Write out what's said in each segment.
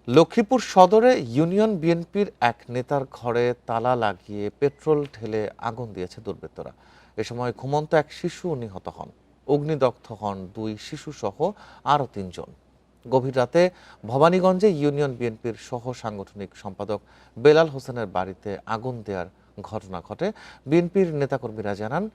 লক্ষ্মীপুর সদরে ইউনিয়ন বিএনপির এক নেতার ঘরে তালা লাগিয়ে পেট্রোল ঢেলে আগুন দিয়েছে দুর্বৃত্তরা। এ সময় ঘুমন্ত এক শিশু নিহত হন। অগ্নিদগ্ধ হন দুই শিশু সহ আরও তিনজন। গভীর রাতে ভবানীগঞ্জে ইউনিয়ন বিএনপির সহ সাংগঠনিক সম্পাদক বেলাল হোসেনের বাড়িতে আগুন দেওয়ার ঘটনা ঘটে। বিএনপির নেতাকর্মীরা জানান,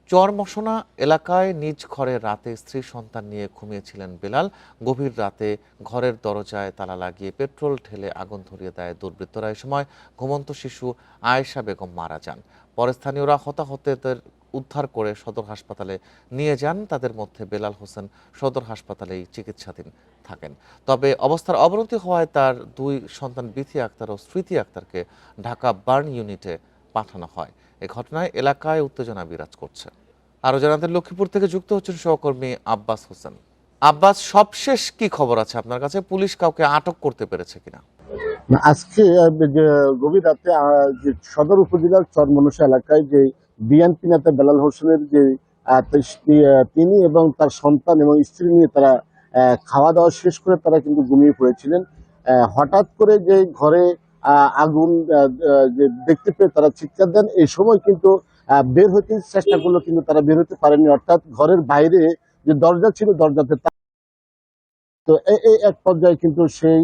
চরমসনা এলাকায় নিজ ঘরে রাতে স্ত্রী সন্তান নিয়ে ঘুমিয়েছিলেন বেলাল। গভীর রাতে ঘরের দরজায় তালা লাগিয়ে পেট্রোল ঢেলে আগুন ধরিয়ে দেয় দুর্বৃত্তরা। এ সময় ঘুমন্ত শিশু আয়েশা বেগম মারা যান। পরে স্থানীয়রা হতাহতদের উদ্ধার করে সদর হাসপাতালে নিয়ে যান। তাদের মধ্যে বেলাল হোসেন সদর হাসপাতালেই চিকিৎসাধীন থাকেন। তবে অবস্থার অবনতি হওয়ায় তার দুই সন্তান বিথি আক্তার ও স্মৃতি আক্তারকে ঢাকা বার্ন ইউনিটে পাঠানো হয়। এ ঘটনায় এলাকায় উত্তেজনা বিরাজ করছে। আরো জানাতে লক্ষ্মীপুর থেকে যুক্ত হচ্ছেন সহকর্মী আব্বাস হোসেন। আব্বাস, সবশেষ কি খবর আছে আপনার কাছে? পুলিশ কাউকে আটক করতে পেরেছে কিনা? আজকে যে গভীর রাতে যে সদর উপজেলার চরমনসা এলাকায় যে বিএনপি নেতা বেলাল হোসেনের যে তিনি এবং তার সন্তান এবং স্ত্রী নিয়ে তারা খাওয়া দাওয়া শেষ করে তারা কিন্তু ঘুমিয়ে পড়েছিলেন। হঠাৎ করে যে ঘরে আগুন যে দেখতে পেয়ে তারা চিৎকার দেন। এই সময় কিন্তু বের হতে চেষ্টা করলো, কিন্তু তারা বের হতে পারেনি। অর্থাৎ ঘরের বাইরে যে দরজা ছিল, দরজাতে তো এই এক পর্যায়ে কিন্তু সেই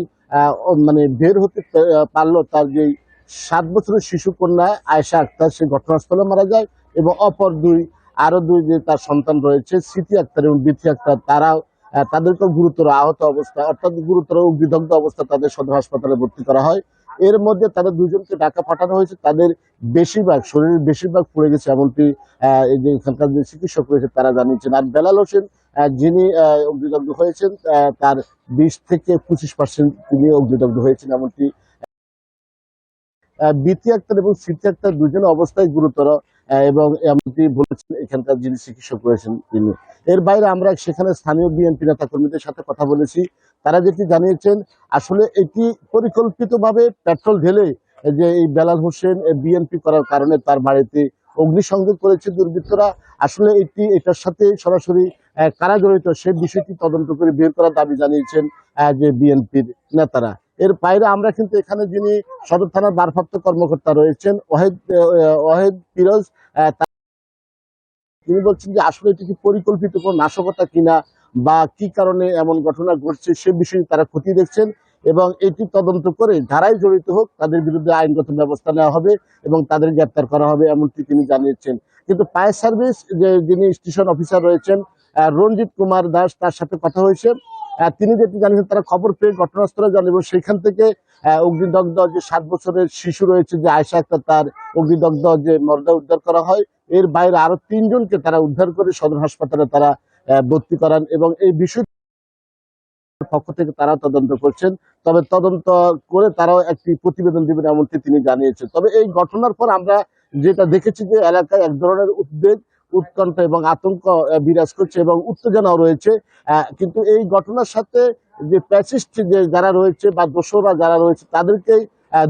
মানে বের হতে পারলো। তার যে 7 বছরের শিশু কন্যা আয়েশা আক্তার সে ঘটনাস্থলে মারা যায়, এবং অপর আরো দুই যে তার সন্তান রয়েছে স্মৃতি আক্তার এবং বিথি আক্তার, তাদেরকেও গুরুতর আহত অবস্থা, অর্থাৎ গুরুতর অগ্নিদগ্ধ অবস্থা তাদের সদর হাসপাতালে ভর্তি করা হয়। এর মধ্যে তাদের দুজনকে ঢাকা পাঠানো হয়েছে। তাদের শরীরের বেশিরভাগ পুড়ে গেছে, এমনটি এই যে এখানকার যে চিকিৎসক রয়েছে তারা জানিয়েছেন। আর বেলাল হোসেন যিনি অগ্নিদগ্ধ হয়েছেন, তার 20 থেকে 25% তিনি অগ্নিদগ্ধ হয়েছেন। এমনকি বিথি আক্তার এবং স্মৃতি আক্তার দুজনের অবস্থায় গুরুতর, এবং এমনটি বলেছেন এখানকার যিনি চিকিৎসক রয়েছেন তিনি। এর বাইরে আমরা সেখানে স্থানীয় বিএনপি নেতা কর্মীদের সাথে কথা বলেছি। তারা যেটি জানিয়েছেন, আসলে এটি পরিকল্পিতভাবে পেট্রোল ঢেলে যে এই বেলাল হোসেন বিএনপি করার কারণে তার বাড়িতে অগ্নিসংযোগ করেছে দুর্বৃত্তরা। আসলে এটার সাথে সরাসরি কারা জড়িত সে বিষয়টি তদন্ত করে বের করার দাবি জানিয়েছেন যে বিএনপির নেতারা। এর বাইরে আমরা কিন্তু এখানে যিনি সদর থানার ভারপ্রাপ্ত কর্মকর্তা রয়েছেন ওয়াহেদ ফিরোজ, তিনি বলছেন যে আসলে এটি কি পরিকল্পিত কোন নাশকতা কিনা বা কি কারণে এমন ঘটনা ঘটছে সে বিষয়ে তারা খতিয়ে দেখছেন, এবং এটি তদন্ত করে যারাই জড়িত হোক তাদের বিরুদ্ধে আইনগত ব্যবস্থা নেওয়া হবে এবং তাদের গ্রেপ্তার করা হবে, এমনটি তিনি জানিয়েছেন। কিন্তু ফায়ার সার্ভিস যে যিনি স্টেশন অফিসার রয়েছেন রঞ্জিত কুমার দাস, তার সাথে কথা হয়েছে। তিনি যেটি জানিয়েছেন, তারা খবর পেয়ে ঘটনাস্থলে যান এবং সেখান থেকে অগ্নিদগ্ধ যে 7 বছরের শিশু রয়েছে যে আয়েশা আক্তার, তার অগ্নিদগ্ধ যে মরদেহ উদ্ধার করা হয়। এর বাইরে আরো 3 জনকে তারা উদ্ধার করে সদর হাসপাতালে তারা ভর্তি করান, এবং এই বিষয় পক্ষ থেকে তারা তদন্ত করছেন। তবে তদন্ত করে তারাও একটি প্রতিবেদন দিবেন, এমনটি তিনি জানিয়েছেন। তবে এই ঘটনার পর আমরা যেটা দেখেছি যে এলাকায় এক ধরনের উদ্বেগ, উৎকণ্ঠা এবং আতঙ্ক বিরাজ করছে এবং উত্তেজনাও রয়েছে। কিন্তু এই ঘটনার সাথে যে প্যাসিস্ট যে যারা রয়েছে বা দোষরা যারা রয়েছে তাদেরকেই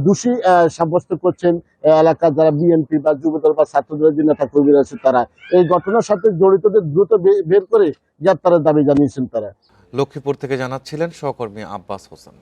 দোষী সাব্যস্ত করছেন এলাকার যারা বিএনপি বা যুবদল বা ছাত্রদলের যে নেতা কর্মীরা আছে তারা। এই ঘটনার সাথে জড়িতদের দ্রুত বের করে গ্রেপ্তারের দাবি জানিয়েছেন তারা। লক্ষ্মীপুর থেকে জানাচ্ছিলেন সহকর্মী আব্বাস হোসেন।